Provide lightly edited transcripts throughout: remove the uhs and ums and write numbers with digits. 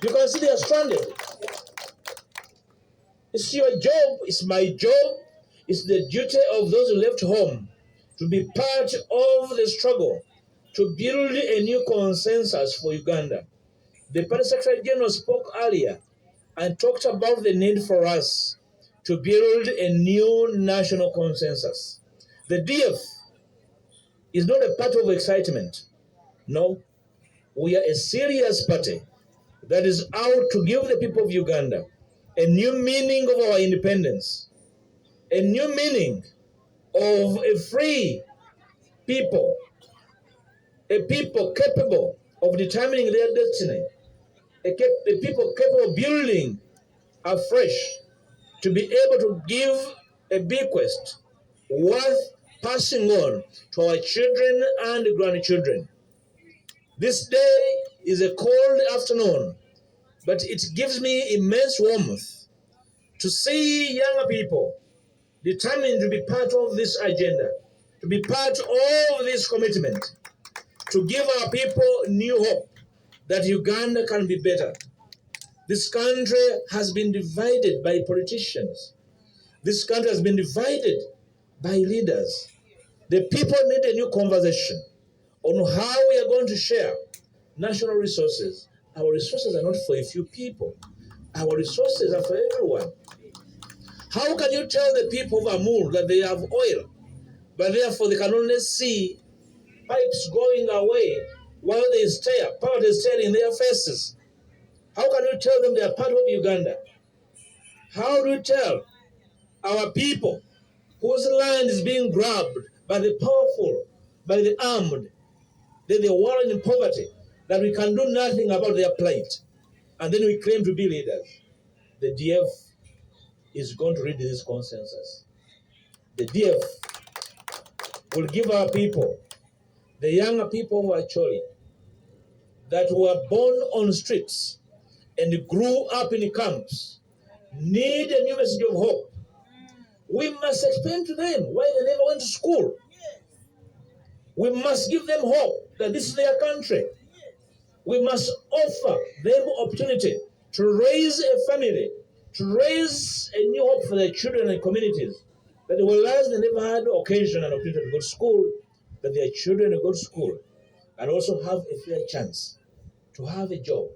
You can see they are stranded. It's your job, it's my job, it's the duty of those who left home to be part of the struggle to build a new consensus for Uganda. The Party Secretary General spoke earlier and talked about the need for us to build a new national consensus. The DF is not a party of excitement. No, we are a serious party that is out to give the people of Uganda a new meaning of our independence, a new meaning of a free people, a people capable of determining their destiny, a people capable of building afresh, to be able to give a bequest worth passing on to our children and grandchildren. This day is a cold afternoon, but it gives me immense warmth to see younger people determined to be part of this agenda, to be part of this commitment, to give our people new hope that Uganda can be better. This country has been divided by politicians. This country has been divided by leaders. The people need a new conversation on how we are going to share national resources. Our resources are not for a few people. Our resources are for everyone. How can you tell the people of Amur that they have oil, but therefore they can only see pipes going away while they stare, power is staring in their faces? How can you tell them they are part of Uganda? How do you tell our people whose land is being grabbed by the powerful, by the armed, that they are wallowing in poverty, that we can do nothing about their plight, and then we claim to be leaders? The DF is going to read this consensus. The DF will give our people, the younger people of Acholi, that were born on streets and grew up in camps, need a new message of hope. We must explain to them why they never went to school. We must give them hope that this is their country. We must offer them opportunity to raise a family, to raise a new hope for their children and communities, that they will realize they never had occasion and opportunity to go to school, that their children will go to school and also have a fair chance to have a job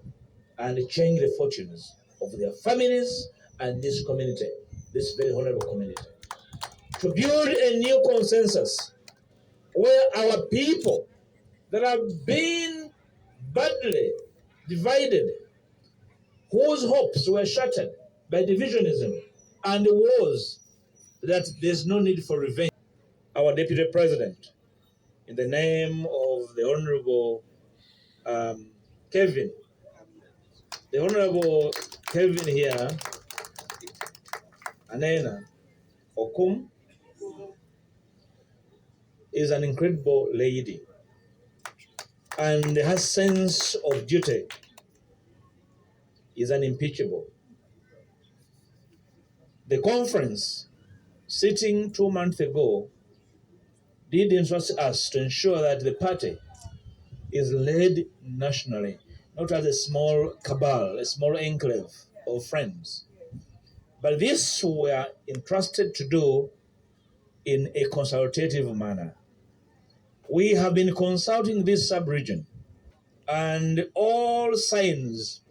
and change the fortunes of their families and this community, this very honorable community. To build a new consensus where our people that have been badly divided, whose hopes were shattered by divisionism and wars, that there's no need for revenge. Our Deputy President, in the name of the Honorable Kevin, the Honorable Kevin here, Anena Okum, is an incredible lady and her sense of duty is unimpeachable. The conference sitting 2 months ago did entrust us to ensure that the party is led nationally, not as a small cabal, a small enclave of friends. But this we are entrusted to do in a consultative manner. We have been consulting this sub-region, and all signs,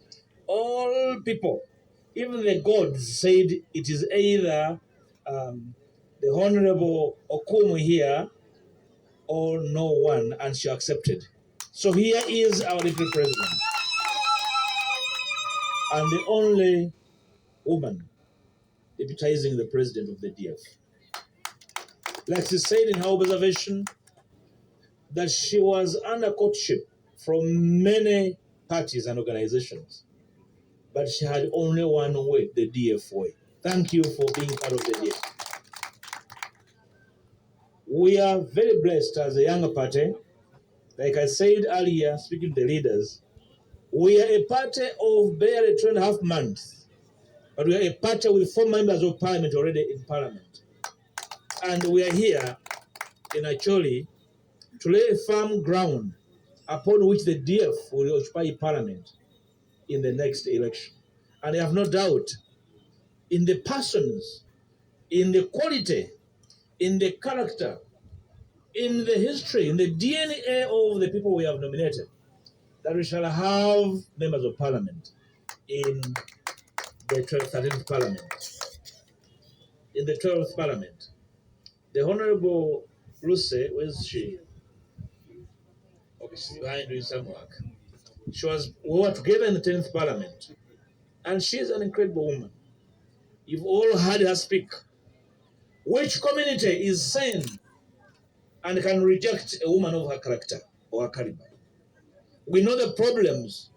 all people, even the gods said it is either the Honorable Okumu here or no one, and she accepted. So here is our Deputy President, and the only woman deputizing the President of the DF. Like she said in her observation, that she was under courtship from many parties and organizations, but she had only one way, the DF way. Thank you for being part of the DF. We are very blessed as a younger party. Like I said earlier, speaking to the leaders, we are a party of barely 2.5 months, but we are a party with 4 members of parliament already in parliament. And we are here in Acholi to lay a firm ground upon which the DF will occupy parliament. in the next election. And I have no doubt in the persons, in the quality, in the character, in the history, in the DNA of the people we have nominated, that we shall have members of parliament in the 13th parliament. In the 12th parliament. The Honorable Luce, where's she? Okay, she's behind doing some work. We were together in the 10th parliament. And she's an incredible woman. You've all heard her speak. Which community is sane and can reject a woman of her character or her caliber? We know the problems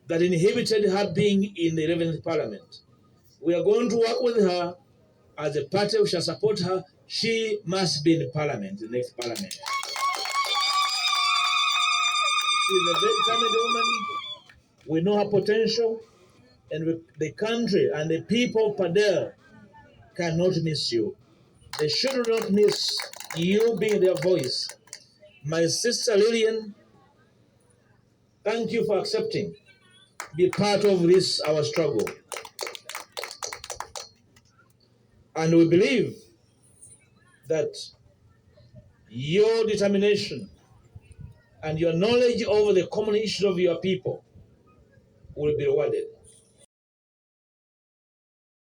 that inhibited her being in the 11th parliament. We are going to work with her as a party. We shall support her. She must be in parliament, the next parliament. She's a very talented woman. We know her potential, and the country and the people of Padel cannot miss you. They should not miss you being their voice. My sister Lillian, thank you for accepting. Be part of this, our struggle. And we believe that your determination and your knowledge over the common issues of your people will be rewarded.